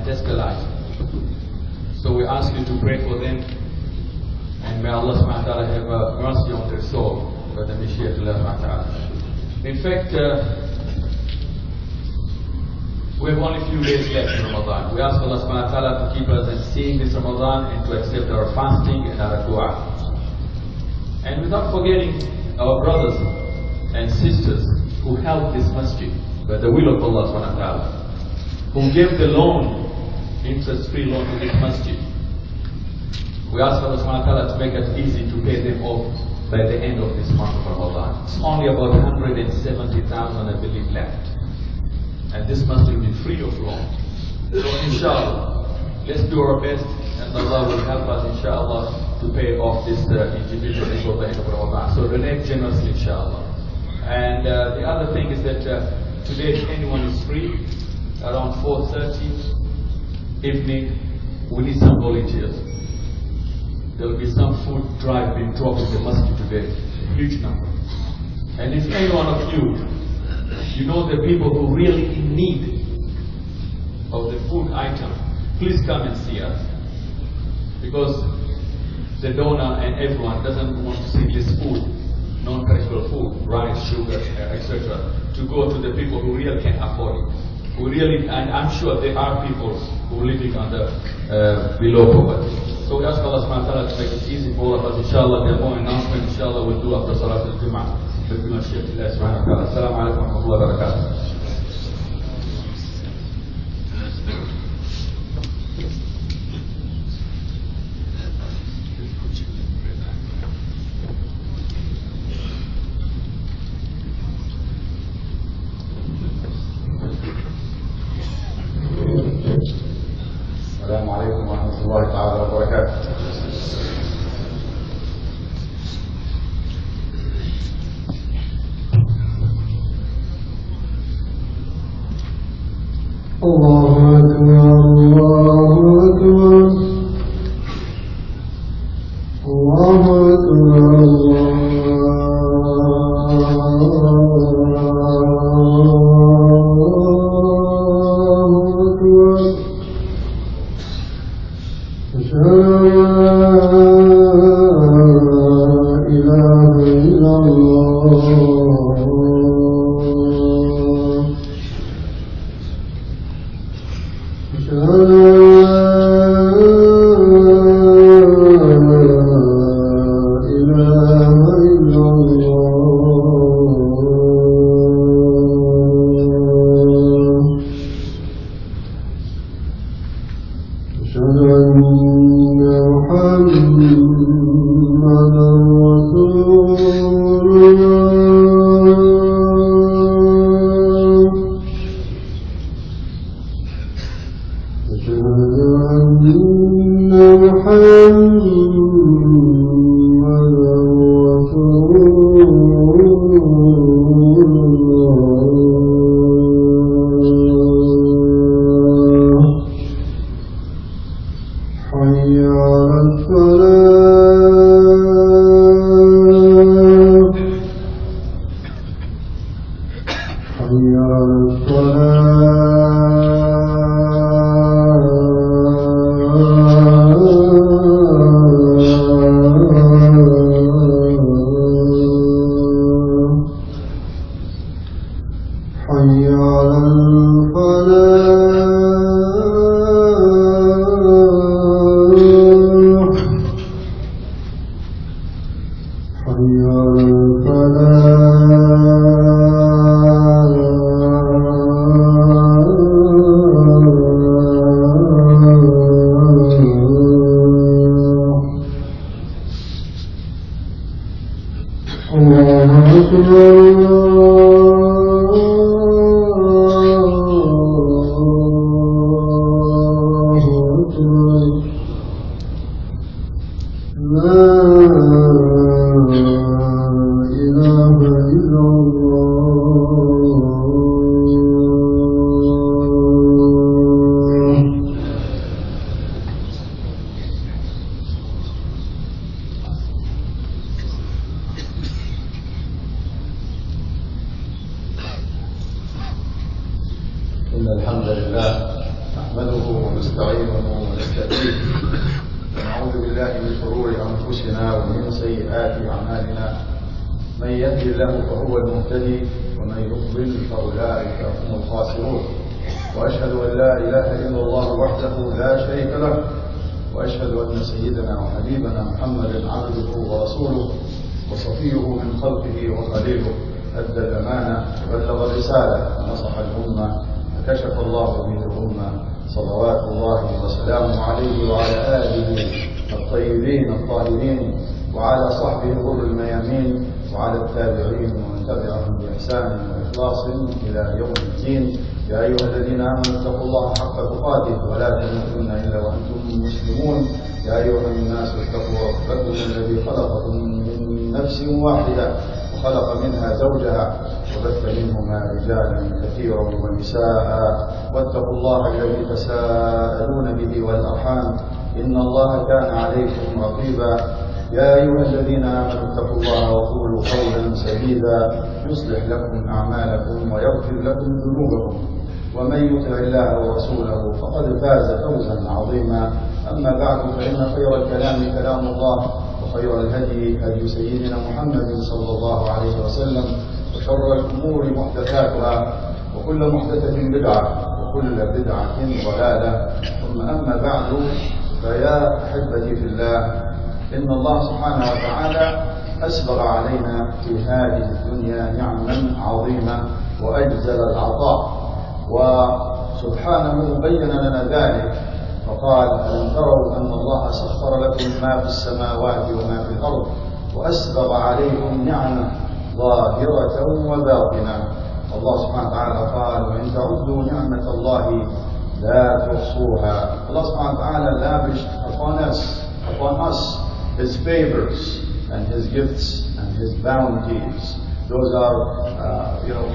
test the light. So we ask you to pray for them, and may Allah subhanahu wa ta'ala have mercy on their soul. In fact, we have only a few days left in Ramadan. We ask Allah subhanahu wa ta'ala to keep us in seeing this Ramadan and to accept our fasting and our dua. And without forgetting our brothers and sisters who helped this masjid by the will of Allah subhanahu wa ta'ala, who gave the loan, interest-free loan to this masjid. We ask Allah subhanahu wa ta'ala to make it easy to pay them off by the end of this month of Ramadan. It's only about 170,000, I believe, left. And this must be free of loan. So inshallah, let's do our best, and Allah will help us inshallah to pay off this individual before the end of Ramadan. So donate generously inshallah. And the other thing is that today if anyone is free, around 4:30 evening, we need some volunteers. There will be some food drive being dropped in the masjid today, a huge number. And if any one of you know the people who really in need of the food item, please come and see us. Because the donor and everyone doesn't want to see this food, non-perishable food, rice, sugar, etc., to go to the people who really can't afford it. Who really, and I'm sure there are people who are living under below poverty. So we ask Allah subhanahu wa ta'ala to make it easy for all of us. Inshallah, there are more announcements. Inshallah, we'll do after Salat al-Jum'ah. Assalamu alaikum wa rahmatullahi wa barakatuh. السلام عليكم ورحمة الله تعالى وبركاته. الله أكبر الله أكبر الله أكبر إن الحمد لله نحمده ونستعينه ونستهديه ونعوذ بالله من شرور أنفسنا ومن سيئات أعمالنا. من يهدي الله فهو المهتدي ومن يضلل فأولئك هم الخاسرون. وأشهد أن لا إله إلا الله وحده لا شريك له، وأشهد أن سيدنا وحبيبنا محمدا عبده ورسوله وصفيه من خلقه وخليله، أدى الأمانة وبلغ الرسالة ونصح الأمة فكشف الله به الأمة، صلوات الله وسلامه عليه وعلى آله الطيبين الطاهرين وعلى صحبه الغر الميامين وعلى التابعين ومن تبعهم بإحسان وإخلاص إلى يوم الدين. يا أيها الذين آمنوا اتقوا الله حق تقاته ولا تموتن إلا وأنتم مسلمون. يا أيها الناس اتقوا ربكم الذي خلقكم من نفس واحدة وخلق منها زوجها وبث منهما رجالا كثيرا ونساء، واتقوا الله الذي تساءلون به والأرحام إن الله كان عليكم رقيبا. يا أيها الذين آمنوا اتقوا الله وقولوا قولا سديدا يصلح لكم أعمالكم ويغفر لكم ذنوبكم، ومن يطع الله ورسوله فقد فاز فوزا عظيما. أما بعد، فإن خير الكلام كلام الله، وخير الهدي هدي سيدنا محمد صلى الله عليه وسلم، وشر الأمور محدثاتها، وكل محدثة بدعة، وكل بدعة ضلالة. ثم أما بعد، فيا أحبتي في الله، إن الله سبحانه وتعالى أسبغ علينا في هذه الدنيا نعما عظيمة وأجزل العطاء، وسبحانه بين لنا ذلك فقال: ألم تروا أن الله سخر لكم ما في السماوات وما في الأرض وأسبغ عليكم نعمه ظاهرة وباطنة. الله سبحانه وتعالى قال: وإن تعدوا نعمة الله لا تحصوها. Allah subhanahu wa ta'ala lavished upon us His favors and His gifts and His bounties. Those are,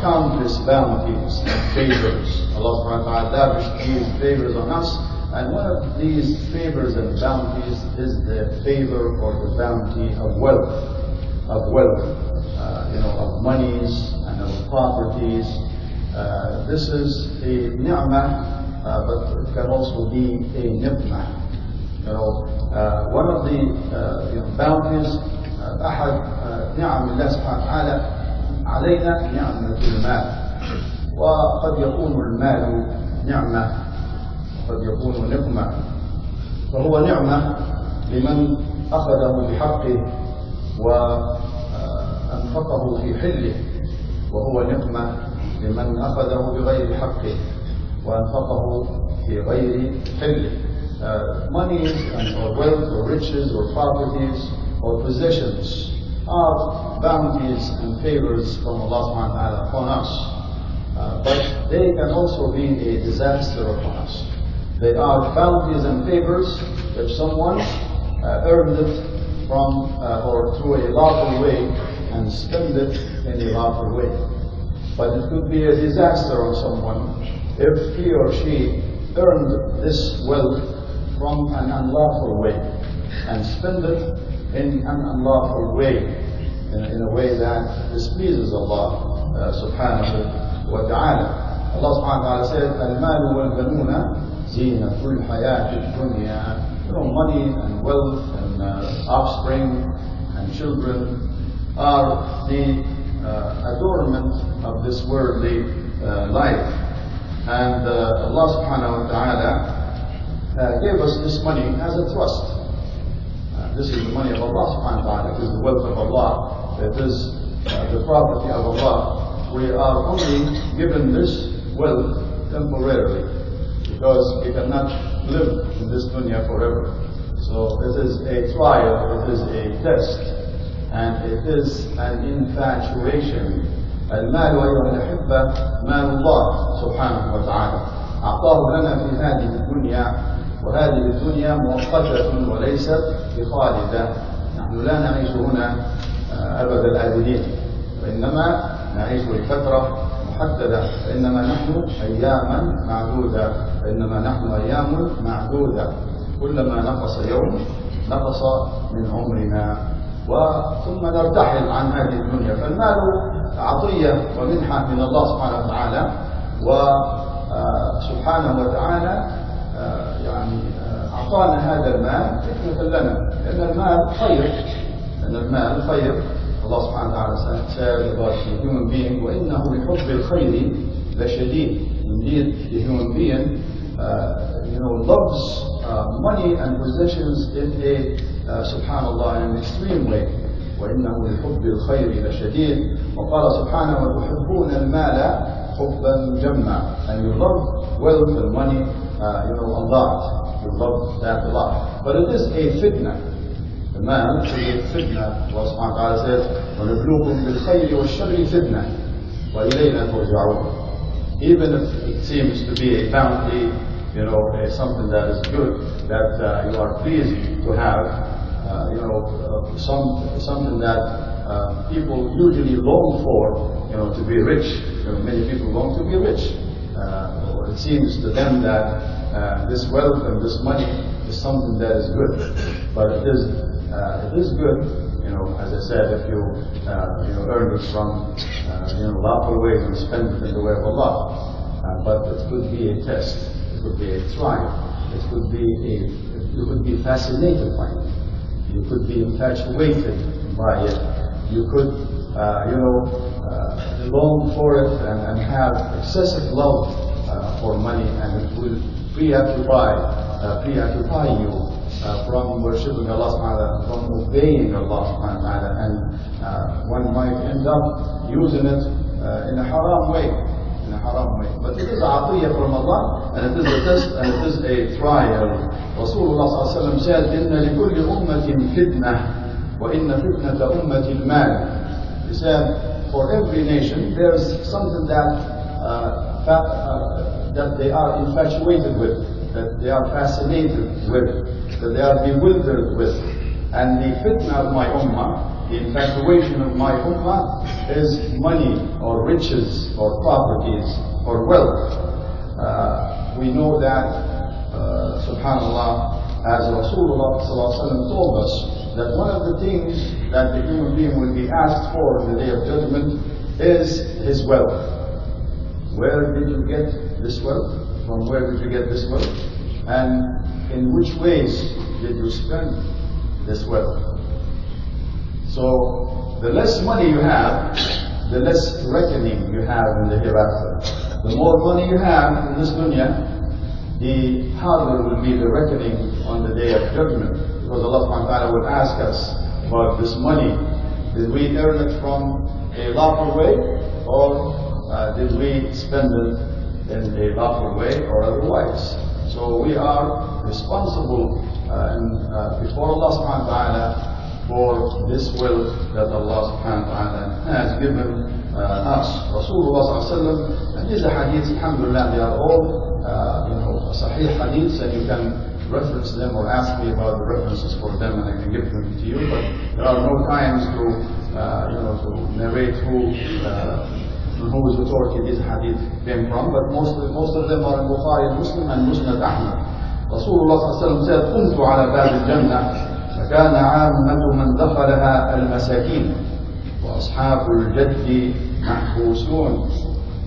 countless bounties and favors. Allah subhanahu wa ta'ala lavished these favors on us, and one of these favors and bounties is the favor or the bounty of wealth, of monies and of properties. This is a ni'mah, but it can also be a ni'mah. One of the bounties, أحد نعم الله سبحانه وتعالى علينا نعمة المال. وقد يكون المال نعمة وقد يكون نقمة. فهو نعمة لمن أخذه بحقه وأنفقه في حله، وهو نقمة لمن أخذه بغير حقه وأنفقه في غير حله. Money or wealth or riches or properties or possessions are bounties and favors from Allah subhanahu wa ta'ala upon us, but they can also be a disaster upon us. They are bounties and favors if someone earned it from or through a lawful way and spend it in a lawful way. But it could be a disaster on someone if he or she earned this wealth from an unlawful way and spend it in an unlawful way, in a way that displeases Allah subhanahu wa ta'ala. Allah subhanahu wa ta'ala said, "Al-malu wal-banuna zinatul hayati dunya." Money and wealth and offspring and children are the adornment of this worldly life. And Allah subhanahu wa ta'ala gave us this money as a trust. This is the money of Allah subhanahu wa ta'ala. It is the wealth of Allah. It is the property of Allah. We are only given this wealth temporarily, because we cannot live in this dunya forever. So it is a trial, it is a test, and it is an infatuation. المال أيها الأحبة مال الله سبحانه وتعالى، أعطاه لنا في هذه الدنيا، وهذه الدنيا مؤقتة وليست بخالدة. نحن لا نعيش هنا أبد الآبدين، وإنما نعيش لفترة محددة، وإنما نحن أياما معدودة. كلما نقص يوم نقص من عمرنا، ثم نرتحل عن هذه الدنيا. فالمال عطية ومنحة من الله سبحانه وتعالى، سبحانه وتعالى يعني أعطانا هذا المال فتنة لنا، لأن المال خير، لأن المال خير. Allah subhanahu wa ta'ala said about the human being, وَإِنَّهُ لِحُبِّ الْخَيْرِ لَشَدِيدٌ. Indeed, the human being loves money and possessions in a subhanallah, in an extreme way. وَإِنَّهُ لِحُبِّ الْخَيْرِ لَشَدِيدٌ. وقال سبحانه وَتُحِبُّونَ الْمَالَ حُبًّا جَمًّا. And you love wealth and money a lot. You love that a lot. But it is a fitna. The man is a fitna. Allah subhanahu wa ta'ala says, وَنَبْلُوكُمْ بِالْخَيْرِ وَالشَّرِّ فِتْنَةً وَإِلَيْنَا تُرْجَعُونَ. Even if it seems to be a bounty, something that is good, that you are pleased to have, something that people usually long for, to be rich. Many people long to be rich. It seems to them that this wealth and this money is something that is good, but it is good, as I said, if you earn it from lawful ways and spend it in the way of Allah. But it could be a test, it could be a trial, it could be you could be fascinated by it, you could be infatuated by it, you could long for it and have excessive love for money, and it will preoccupy you from worshipping Allah subhanahu wa ta'ala, from obeying Allah subhanahu wa ta'ala, and one might end up using it in a haram way. But it is a atiyah from Allah, and it is a test, and it is a trial. Rasulullah sallallahu alaihi wasallam said, إِنَّ لِكُلِّ أُمَّةٍ فِتْنَةٍ وَإِنَّ فِتْنَةَ أُمَّةِ الْمَالِ. He said, for every nation there is something that they are infatuated with, that they are fascinated with, that they are bewildered with. And the fitna of my ummah, the infatuation of my ummah, is money or riches or properties or wealth. We know that, subhanallah, as Rasulullah told us, that one of the things that the human being will be asked for in the Day of Judgment is his wealth. Where did you get this wealth? From where did you get this wealth? And in which ways did you spend this wealth? So, the less money you have, the less reckoning you have in the hereafter. The more money you have in this dunya, the harder will be the reckoning on the Day of Judgment. Because Allah subhanahu wa ta'ala will ask us about this money. Did we earn it from a lawful way, or did we spend it in a lawful way or otherwise? So we are responsible before Allah subhanahu wa ta'ala for this wealth that Allah subhanahu wa ta'ala has given us. Rasulullah sallallahu alaihi wasallam, and these hadiths, alhamdulillah, they are all sahih hadiths, and you can reference them or ask me about the references for them, and I can give them to you. But there are no times to narrate whose authority this hadith came from. But most of them are in Bukhari and Muslim and Musnad Ahmad. Rasulullah sallallahu alaihi wasallam said, "Kuntu ala bab al-jannah, فكان عامة من دخلها المساكين وأصحاب الجد محبوسون."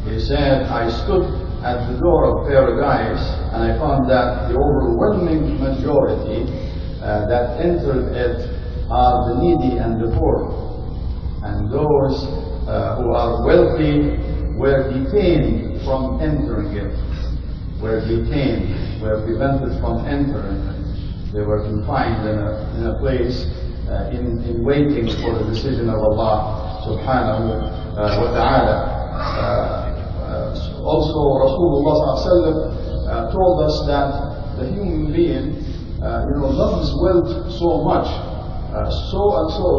He said, I stood at the door of paradise, and I found that the overwhelming majority that entered it are the needy and the poor. And those who are wealthy were detained from entering it, were prevented from entering it. They were confined in a place in waiting for the decision of Allah subhanahu wa ta'ala. Also, Rasulullah ﷺ told us that the human being loves wealth so much, so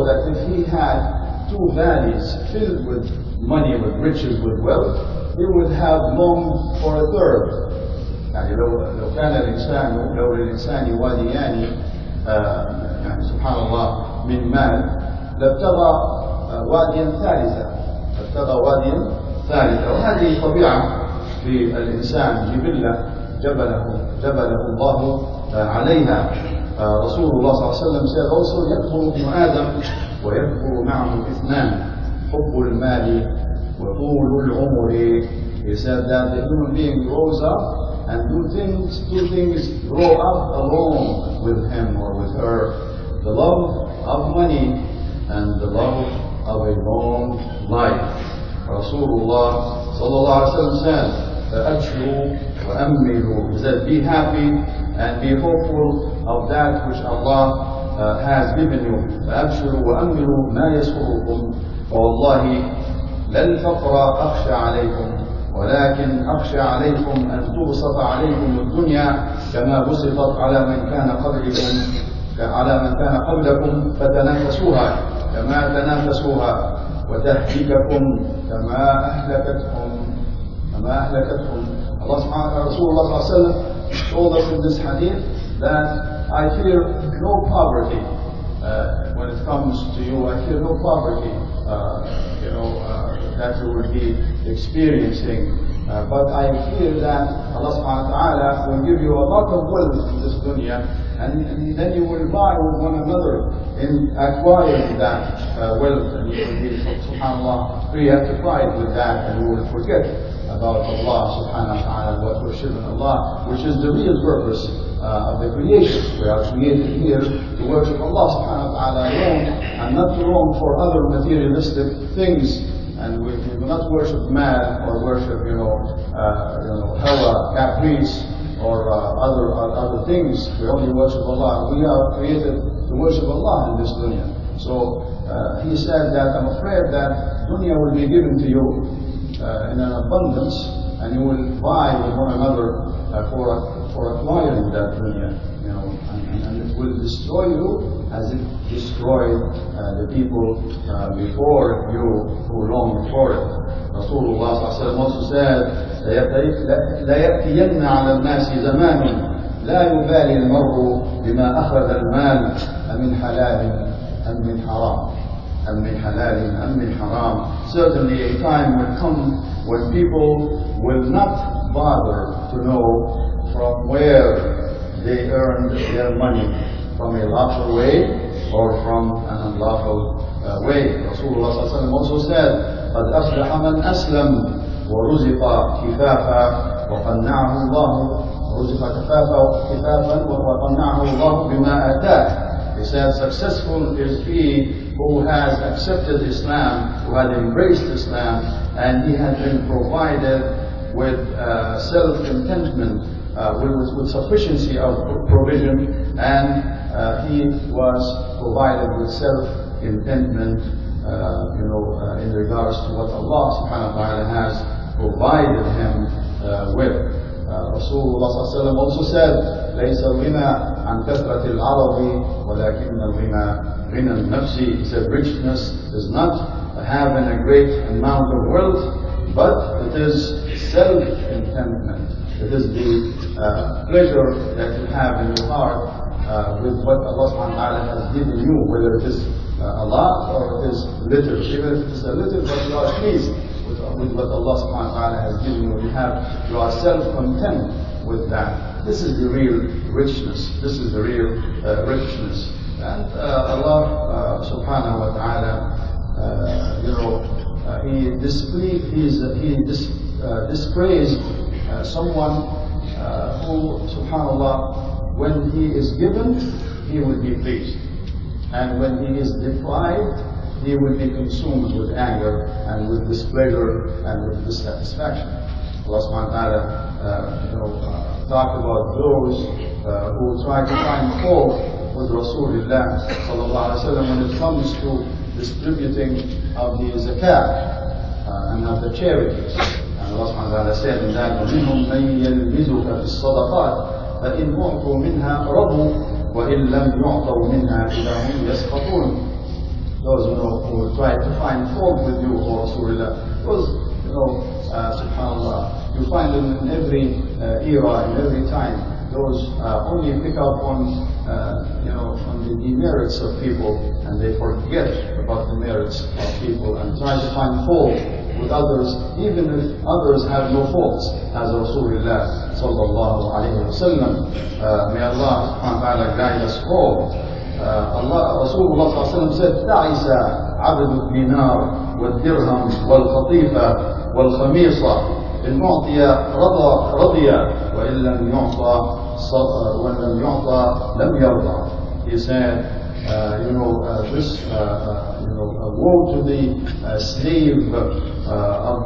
that if he had two valleys filled with money, with riches, with wealth, he would have longed for a third. يعني لو كان الإنسان لو للإنسان واديان يعني سبحان الله من مال لابتغى واديا ثالثا. وهذه طبيعة في الإنسان، جبلة جبله الله عليها. رسول الله صلى الله عليه وسلم said also, يكبر ابن آدم ويكبر معه اثنان، حب المال وطول العمر. He said that the human being grows up and two things grow up along with him or with her. The love of money and the love of a long life. Rasulullah sallallahu alaihi wasallam said, "Abshiru wa ammilu." He said, "Be happy and be hopeful of that which Allah has given you. فأبشروا وأملوا ما يسركم فوالله لا الفقر أخشى عليكم ولكن أخشى عليكم أن تبسط عليكم الدنيا كما بسطت على من كان قبلكم فتنافسوها كما تنافسوها وتهلككم كما أهلكتهم. Allah subhanahu wa ta'ala, Rasulullah sallallahu alaihi wasallam told us in this hadith that I fear no poverty when it comes to you. I fear no poverty, that you will be experiencing. But I fear that Allah subhanahu wa ta'ala will give you a lot of wealth in this dunya, and then you will vie with one another in acquiring that wealth, and you will be, subhanAllah, preoccupied with that, and you will forget about Allah subhanahu wa ta'ala, what worship in Allah, which is the real purpose of the creation. We are created here to worship Allah subhanahu wa ta'ala alone, and not to long for other materialistic things. And we do not worship man or worship, hawa, caprice, or other things. We only worship Allah. We are created to worship Allah in this dunya. So he said that I'm afraid that dunya will be given to you in an abundance, and you will vie with one another for acquiring that dunya, and it will destroy you as it destroyed the people before you who longed for it. Rasulullah also said, لا يأتين على الناس زمان لا يبالي المرء بما أخذ المال أمن حلال أم من حرام. Certainly a time will come when people will not bother to know from where they earned their money, from a lawful way or from an unlawful way. Rasulullah also said, قد أفلح من أسلم ورزق كفافا وقنعه الله بما آتاه. He said, successful is he who has accepted Islam, who had embraced Islam, and he had been provided with self-contentment, with sufficiency of provision, and he was provided with self-contentment, in regards to what Allah subhanahu wa ta'ala has provided him with. Rasulullah also said, ليس الغنى عن كثرة العرض ولكن الغنى غنى النفس. He said, richness is not having a great amount of wealth, but it is self-contentment. It is the pleasure that you have in your heart with what Allah subhanahu wa ta'ala has given you, whether it is a lot or it is little. Even if it is a little, but you are pleased with what Allah subhanahu wa ta'ala has given you. You are self-content with that. This is the real richness. This is the real richness. And Allah subhanahu wa ta'ala, He dispraised someone who, subhanallah, when he is given, he will be pleased. And when he is deprived, he will be consumed with anger and with displeasure and with dissatisfaction. Allah subhanahu wa ta'ala talked about those who try to find fault with Rasulullah sallallahu alaihi wasallam when it comes to distributing of the zakat and of the charities. And Allah subhanahu wa ta'ala said in that, وَمِنْهُمْ مَنْ يَلْمِزُكَ فِي الصَّدَقَاتِ فَإِنْ أُعْطُوا مِنْهَا رَضُوا وَإِنْ لَمْ يُعْطَوْا مِنْهَا إِذَا هُمْ يَسْخَطُونَ. Those who will try to find fault with you, O Rasulullah, those, subhanAllah, you find them in every era, in every time. Those only pick up on the demerits of people, and they forget about the merits of people and try to find fault with others, even if others have no faults, as Rasulullah sallallahu alayhi wa sallam. May Allah subhanahu wa ta'ala guide us all. Rasulullah sallallahu alayhi wa sallam said, تعس عبد الدينار والدرهم والقطيفة والخميصة إن أعطي رضي وإن لم يعطى لم يرضى. He said, woe to the slave of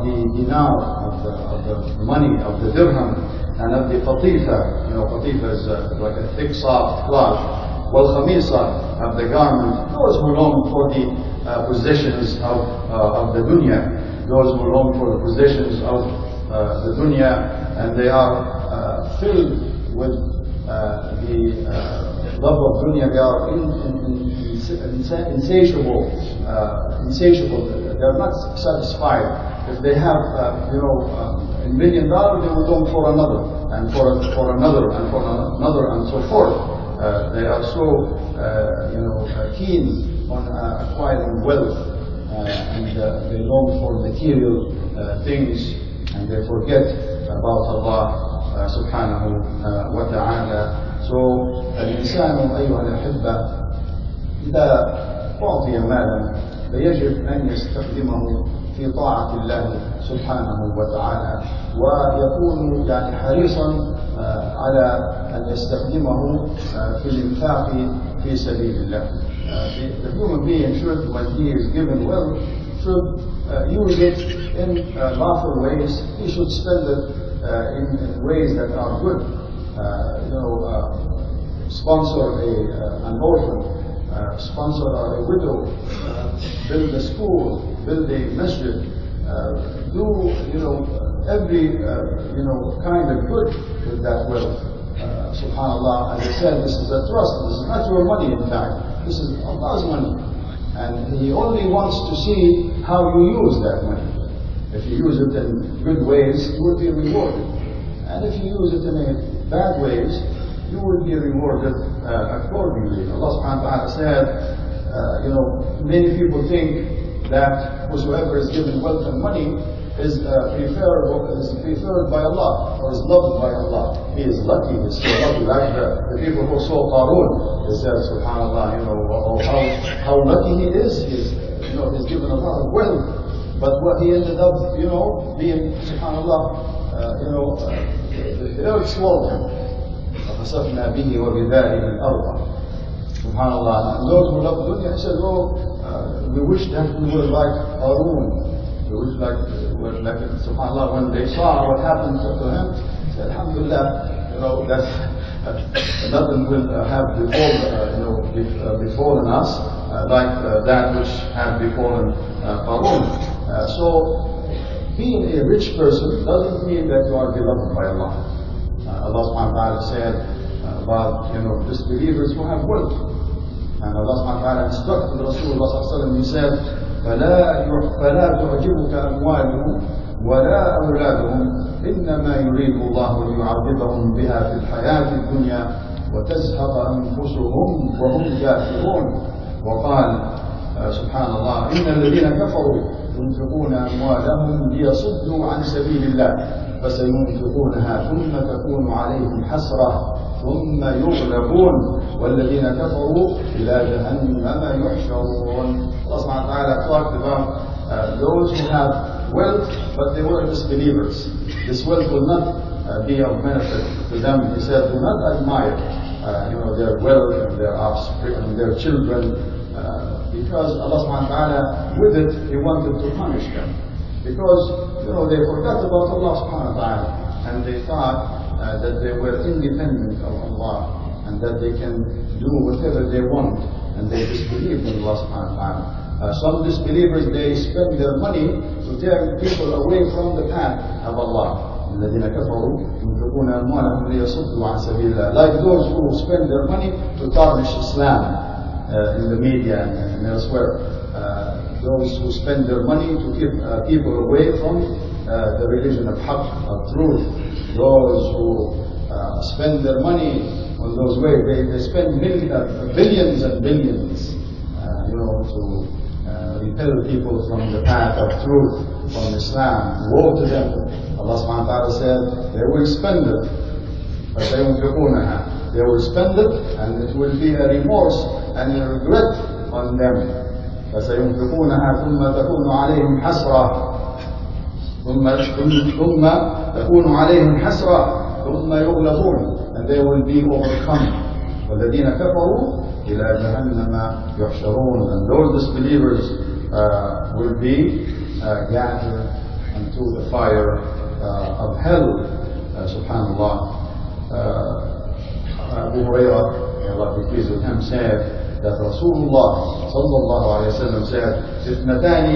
the dinar, of the money, of the dirham, and of the qatifa. Qatifa is like a thick, soft cloth. Wal khamisa, of the garment. Those who long for the possessions of the dunya, those who long for the possessions of the dunya, and they are filled with the love of dunya. They are insatiable. They are not satisfied. If they have, $1 million, they will long for another, and for another, and for another, and so forth. They are so, keen on acquiring wealth, and they long for material things, and they forget about Allah subhanahu wa ta'ala. So, الإنسان أيها الأحبة إذا أعطي مالا فيجب أن يستخدمه في طاعة الله سبحانه وتعالى، ويكون حريصا على أن يستخدمه في الإنفاق في سبيل الله. The human being should, when he is given wealth, should use it in lawful ways. He should spend it in ways that are good. Sponsor an orphan, sponsor a widow, build a school, build a masjid, do every kind of good with that wealth. Subhanallah, as I said, this is a trust. This is not your money, in fact. This is Allah's money, and He only wants to see how you use that money. If you use it in good ways, you will be rewarded, and if you use it in bad ways, you will be rewarded accordingly. Allah subhanahu wa ta'ala said, many people think that whosoever is given wealth and money is preferred by Allah, or is loved by Allah. He is lucky, he is so lucky. Like the people who saw Qarun, they said, subhanallah, how lucky he is. He's given a lot of wealth. But what he ended up, being, subhanallah, the earth swallowed him. فَخَسَفْنَا بِهِ وَبِدَارِهِ الْأَرْضَ. Subhanallah. And those who love dunya, he said, we wish that we were like Qarun. We wish like subhanallah, when they saw what happened to him, they said, alhamdulillah, that nothing will have befallen us like that which had befallen Qarun. So, being a rich person doesn't mean that you are beloved by Allah. Allah subhanahu wa ta'ala said about disbelievers who have wealth, and Allah subhanahu wa ta'ala instructed Rasulullah sallallahu alaihi wasallam. He said, فلا تعجبك أموالهم ولا أولادهم إنما يريد الله ليعذبهم بها في الحياة الدنيا وتزهق أنفسهم وهم كافرون. وقال سبحان الله إن الذين كفروا ينفقون أموالهم ليصدوا عن سبيل الله فسينفقونها ثم تكون عليهم حسرة ثم يغلبون والذين كفروا إلى جهنم يحشرون. Allah subhanahu wa ta'ala talked about those who have wealth but they were disbelievers. This wealth will not be of benefit to them. He said, do not admire their wealth and their offspring and their children, because Allah subhanahu wa ta'ala, with it, He wanted to punish them. Because, they forgot about Allah subhanahu wa ta'ala, and they thought that they were independent of Allah, and that they can do whatever they want, and they disbelieved in Allah subhanahu wa ta'ala. Some disbelievers, they spend their money to tear people away from the path of Allah. الذين كفروا ينفقون أموالهم ليصدوا عن سبيل الله. Like those who spend their money to tarnish Islam in the media and elsewhere. Those who spend their money to keep people away from the religion of haqq, of truth. Those who spend their money on those ways, they spend billions and billions, to repel people from the path of truth, from Islam. Woe to them. Allah subhanahu wa ta'ala said, they will spend it. They will spend it, and it will be a remorse and a regret on them. فسينفقونها ثم تكون عليهم حسرة ثم ثم تكون عليهم حسرة ثم يغلبون, and they will be overcome. والذين كفروا إلى جهنم يحشرون, and those disbelievers will be gathered into the fire of hell. Subhanallah. Abu Hurairah, may Allah be pleased with him, said that Rasulullah sallallahu alayhi wa sallam said, اثنتان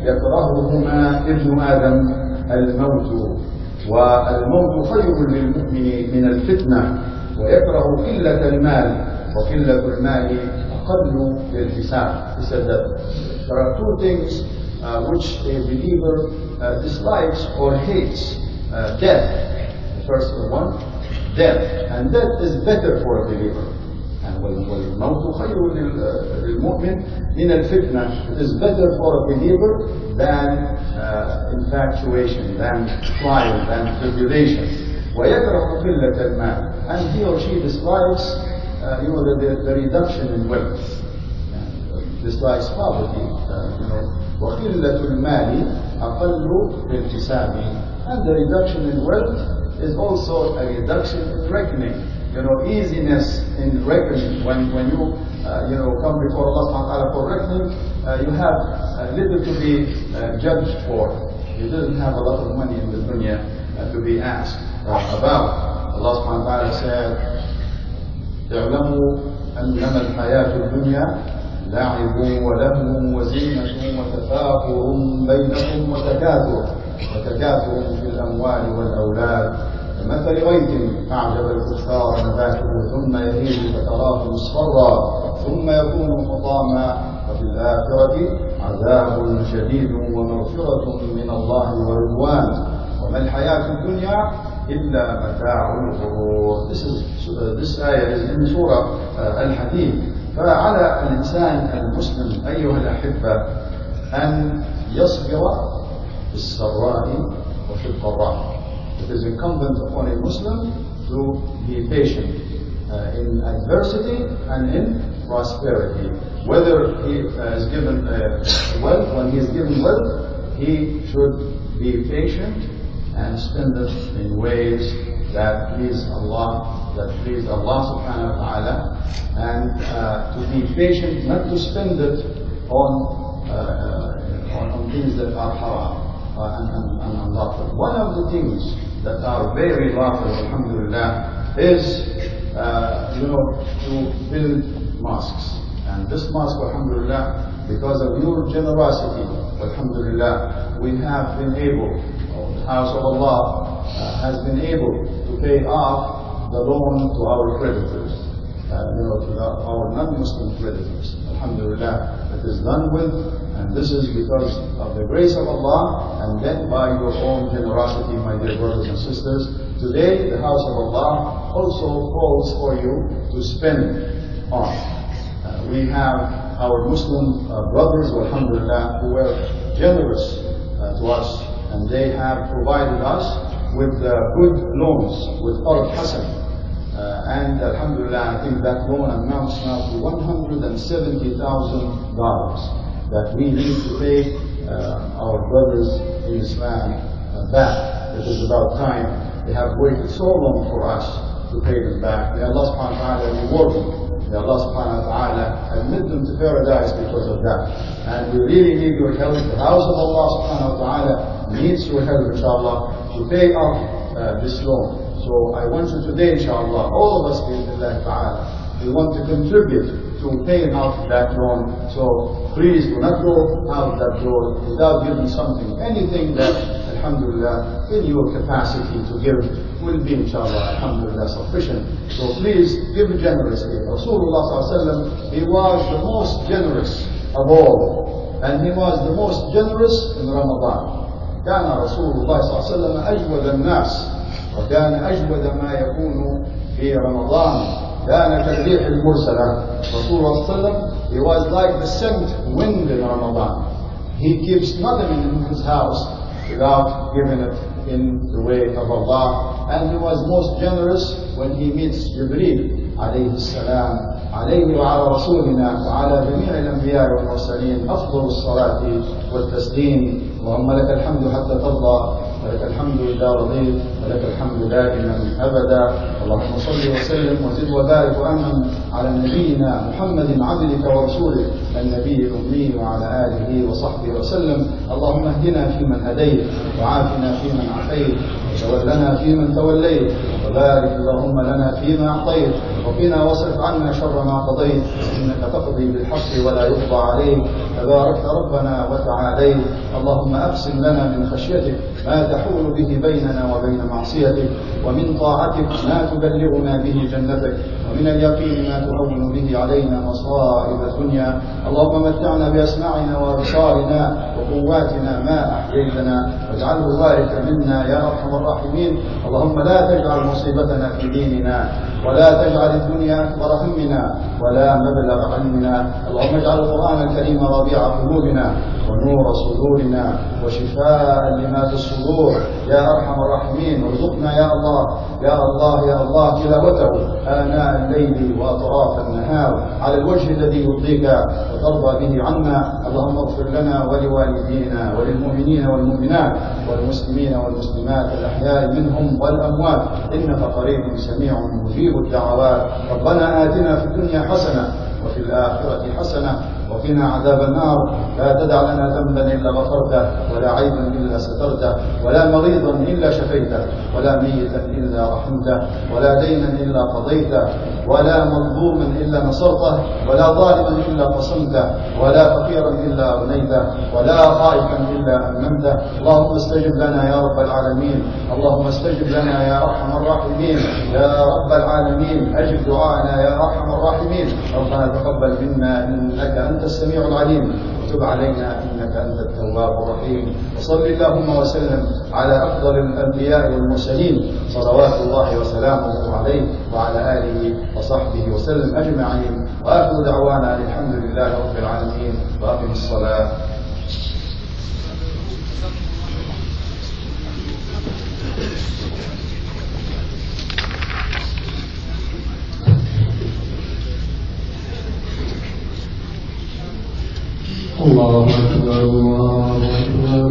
يكرههما ابن آدم, الموت, والموت خير للمؤمن من الفتنة, ويكره قلة المال, وقلة المال أقل للحساب. He said that there are two things which a believer dislikes or hates. Death. The first one, death. And death is better for a believer. And والموت خير للمؤمن من الفتنة. It is better for a believer than infatuation, than trial, than tribulation. ويكره قلة المال. And he or she dislikes the reduction in wealth. Dislikes poverty. وقلة المال أقل للحساب. And the reduction in wealth is also a reduction in reckoning. Easiness in reckoning. When you come before Allah subhanahu wa ta'ala for reckoning, you have little to be judged for. You didn't have a lot of money in the dunya to be asked about. Allah subhanahu wa ta'ala said, اعلموا أنما الحياة الدنيا لعب ولهو وزينة وتفاخر بينكم وتكاثر في الأموال والأولاد كمثل غيث أعجب الكفار نباته ثم يهيج فتراه مصفرا ثم يكون حطاما وفي الآخرة عذاب شديد ومغفرة من الله ورضوان وما الحياة الدنيا إلا متاع الغرور. This ayah is in Surah Al-Hadid. فعلى الإنسان المسلم أيها الأحبة أن يصبر في السراء وفي الضراء. It is incumbent upon a Muslim to be patient in adversity and in prosperity. Whether he is given wealth, when he is given wealth, he should be patient and spend it in ways that please Allah, subhanahu wa ta'ala, and to be patient, not to spend it on things that are haram and unlawful. One of the things that are very lawful, alhamdulillah, is to build mosques. And this mosque, alhamdulillah, because of your generosity, alhamdulillah, we have been able, the house of Allah has been able to pay off the loan to our creditors, to our non-Muslim creditors. Alhamdulillah, it is done with, and this is because of the grace of Allah, and then by your own generosity, my dear brothers and sisters. Today, the house of Allah also calls for you to spend on. We have our Muslim brothers, alhamdulillah, who were generous to us, and they have provided us with good loans, with Qard Hasan. And alhamdulillah, I think that loan amounts now to $170,000 that we need to pay our brothers in Islam back. It is about time. They have waited so long for us to pay them back. May Allah subhanahu wa ta'ala reward them. May Allah subhanahu wa ta'ala admit them to paradise because of that. And we really need your help. The house of Allah subhanahu wa ta'ala needs your help, inshallah, to pay off this loan. So I want you today, inshallah, all of us, bi'idhnillah ta'ala, we want to contribute to paying off that loan. So please do not go out that door without giving something. Anything that, alhamdulillah, in your capacity to give will be, inshallah, alhamdulillah, sufficient. So please give generously. Rasulullah sallallahu alaihi wasallam, he was the most generous of all. And he was the most generous in Ramadan. كان رسول الله صلى الله عليه وسلم أجود الناس وكان أجود ما يكون في رمضان كان كالريح المرسلة. Rasulullah صلى الله عليه وسلم, he was like the scent wind in Ramadan. He keeps nothing in his house without giving it in the way of Allah. And he was most generous when he meets Jibreel عليه السلام. عليه وعلى رسولنا وعلى جميع الأنبياء والمرسلين أفضل الصلاة والتسليم. اللهم لك الحمد حتى ترضى ولك الحمد إذا رضيت، ولك الحمد دائما أبدا. اللهم صل وسلم وزد وبارك وأنعم على نبينا محمد عبدك ورسولك النبي الأمي وعلى آله وصحبه وسلم. اللهم اهدنا فيمن هديت، وعافنا فيمن عافيت، وتولنا فيمن توليت، وبارك اللهم لنا فيما أعطيت، وقنا واصرف عنا شر ما قضيت، إنك تقضي بالحق ولا يقضى عليك، تباركت ربنا وتعاليت. اللهم أقسم لنا من خشيتك ما تحول به بيننا وبين معصيتك، ومن طاعتك ما تبلغنا به جنتك، ومن اليقين ما تهون به علينا مصائب الدنيا. اللهم متعنا بأسماعنا وأبصارنا وقواتنا ما أحييتنا، واجعله الوارث منا يا أرحم الراحمين. اللهم لا تجعل مصيبتنا في ديننا، ولا تجعل الدنيا أكبر همنا ولا مبلغ علمنا. اللهم اجعل القرآن الكريم ربيع قلوبنا ونور صدورنا وشفاء لما في الصدور يا أرحم الراحمين. وارزقنا يا الله يا الله يا الله تلاوته آناء الليل وأطراف النهار على الوجه الذي يرضيك وترضى به عنا. اللهم اغفر لنا ولوالدينا وللمؤمنين والمؤمنات والمسلمين والمسلمات الأحياء منهم والأموات، إنك قريب سميع مجيب الدعوات. ربنا آتنا في الدنيا حسنة وفي الآخرة حسنة وقنا عذاب النار. لا تدع لنا ذنبا إلا غفرته، ولا عيبا إلا سترته، ولا مريضا إلا شفيته، ولا ميتا إلا رحمته، ولا دينا إلا قضيته، ولا مظلوما إلا نصرته، ولا ظالما إلا قصمته، ولا فقيرا إلا أغنيته، ولا خائفا إلا أمنته. اللهم استجب لنا يا رب العالمين، اللهم استجب لنا يا أرحم الراحمين يا رب العالمين. أجب دعاءنا يا أرحم الراحمين. ربنا تقبل منا إنك أنت السميع العليم، وتب علينا إنك أنت التواب الرحيم. وصل اللهم وسلم على أفضل الأنبياء والمرسلين صلوات الله وسلامه عليه وعلى آله وصحبه وسلم أجمعين. وآخر دعوانا الحمد لله رب العالمين. وأقم الصلاة. الله أكبر الله أكبر،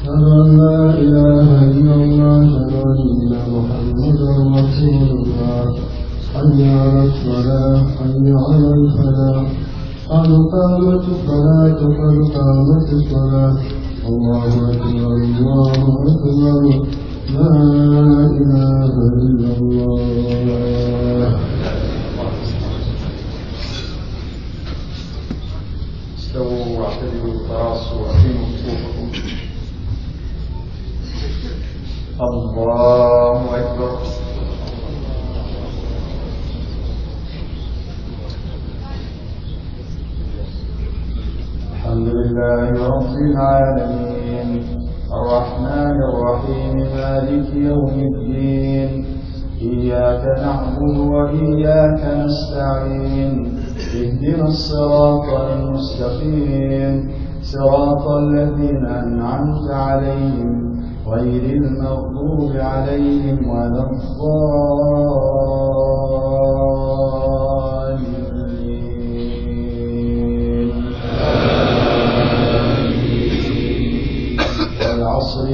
أشهد أن لا إله إلا الله، أشهد أن محمدا رسول الله. حي على الصلاة، حي على الفلاح، قد قامت الصلاة، قد قامت الصلاة. الله أكبر الله أكبر، لا إله إلا الله. استووا واعتدلوا وتراصوا وأقيموا صفوفكم. الله أكبر. الحمد لله رب العالمين، الرحمن الرحيم، مالك يوم الدين. إياك نعبد وإياك نستعين، اهدنا الصراط المستقيم، صراط الذين أنعمت عليهم غير المغضوب عليهم ولا الضالين. والعصر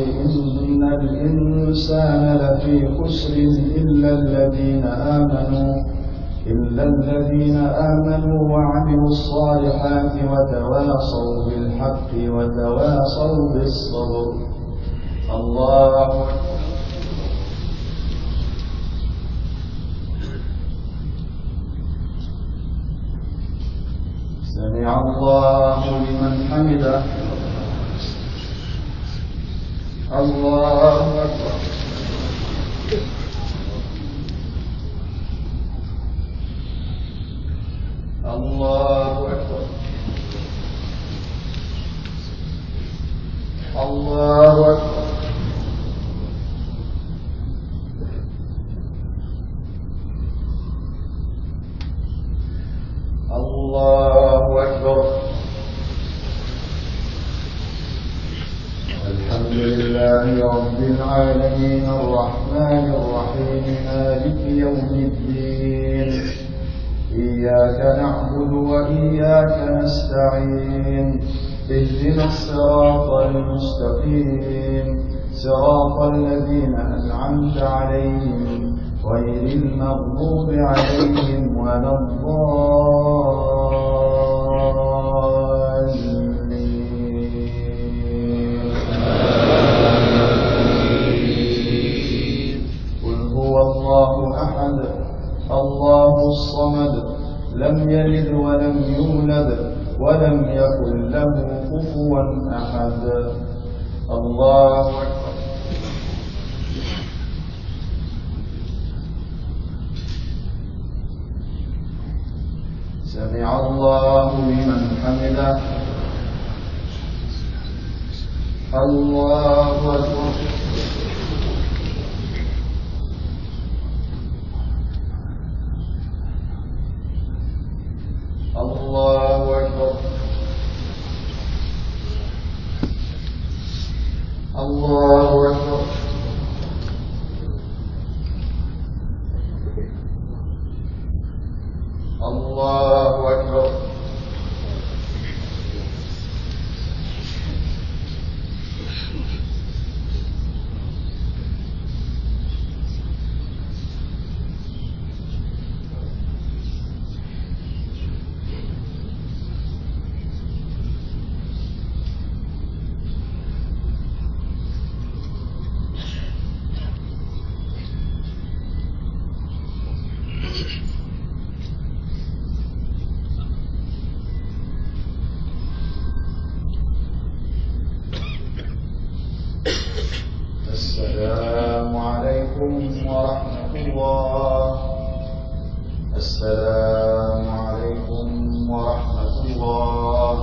إن الإنسان لفي خسر إلا الذين آمنوا وعملوا الصالحات وتواصوا بالحق وتواصوا بالصبر. الله سمع الله لمن حمده. الله أكبر. الله أكبر. الله أكبر. الله أكبر. الحمد لله رب العالمين، الرحمن الرحيم، مالك يوم الدين. إياك نعبد وإياك نستعين، اهدنا الصراط المستقيم، صراط الذين أنعمت عليهم غير المغضوب عليهم ولا الضالين. قل هو الله أحد الله الصمد لم يلد ولم يولد ولم يكن له كفوا أحد. الله أكبر. سمع الله لمن حمده. الله أكبر. الله أكبر. الله أكبر. الله أكبر. السلام عليكم ورحمة الله. السلام عليكم ورحمة الله.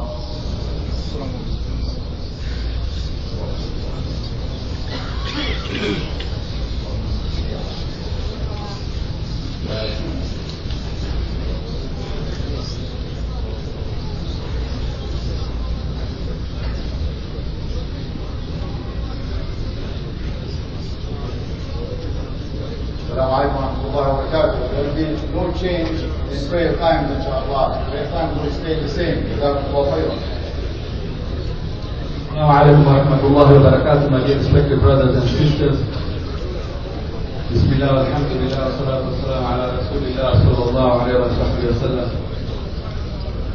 Assalamu alaikum wa rahmatullahi wa barakatuh. There will be no change in prayer times, inshallah. Prayer times will stay the same. Jazakumullah khairan. Assalamu alaikum wa rahmatullahi wa barakatuh, my dear respected brothers and sisters. Bismillah, alhamdulillah, wa salatu wa salam ala rasulillah, sallallahu alayhi wa sallam.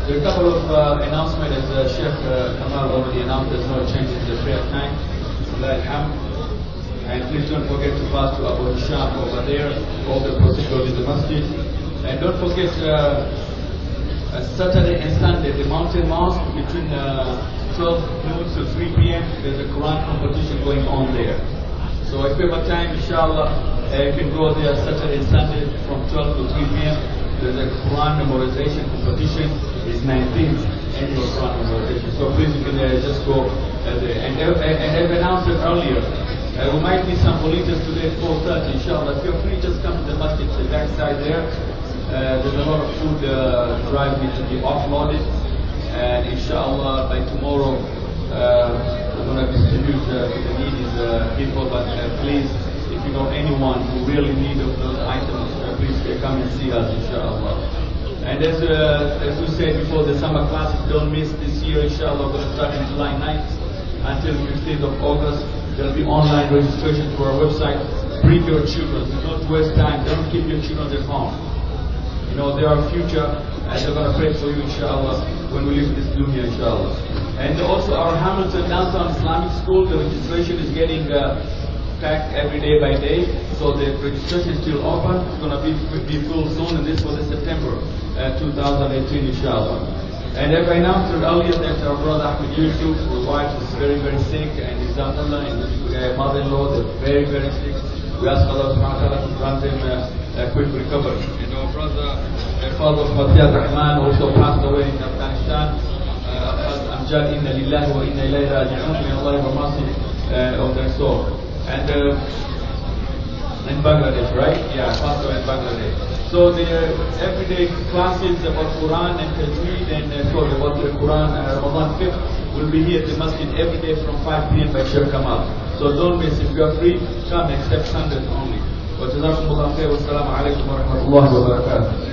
There are a couple of announcements as Sheikh Kamal already announced. There's no change in the prayer time. Bismillah, alhamdulillah. And please don't forget to pass to Abu Hisham over there, all the procedures in the masjid. And don't forget Saturday and Sunday, the Mountain Mosque between 12 noon to 3 p.m. There's a Quran competition going on there. So if you have time, inshallah, you can go there Saturday and Sunday from 12 to 3 p.m. There's a Quran memorization competition. It's 19th annual Quran memorization. So please, you can just go there. And as announced earlier, we might need some volunteers today at 4:30, inshallah. If you're free, just come to the masjid, the back side there. There's a lot of food drive needs to be offloaded. And inshallah, by tomorrow, we're going to distribute to the needy people. But please, if you know anyone who really needs those items, please come and see us, inshallah. And as we said before, the summer classes don't miss this year, inshallah. We're going to start on July 9th until 15th of August. There'll be online registration to our website. Bring your children. Do not waste time. Don't keep your children at home. You know, they are future, and they're going to pray for you, inshallah, when we leave this dunya, inshallah. And also our Hamilton Downtown Islamic School, the registration is getting packed every day by day. So the registration is still open. It's going to be full soon, and this was in September 2018, inshallah. And as I announced earlier that our brother Ahmed Yusuf, his wife is very, very sick, and his daughter-in-law and his mother-in-law, they're very, very sick. We ask Allah subhanahu wa ta'ala to grant them a quick recovery. And our brother, Father Fatiyat Rahman, also passed away in Afghanistan. Amjad inna lillahi wa inna ilayhi raji'un. May Allah have mercy on their soul. And in Bangladesh, right? Yeah, passed away in Bangladesh. So the everyday classes about Quran and Tajweed and about the Quran Ramadan 5th will be here at the masjid every day from 5 p.m. by Sheikh Kamal. So don't miss. If you are free, come except Sundays only. Wa jazakumullahu khair. Wassalamu alaikum wa rahmatullahi wa barakatuh.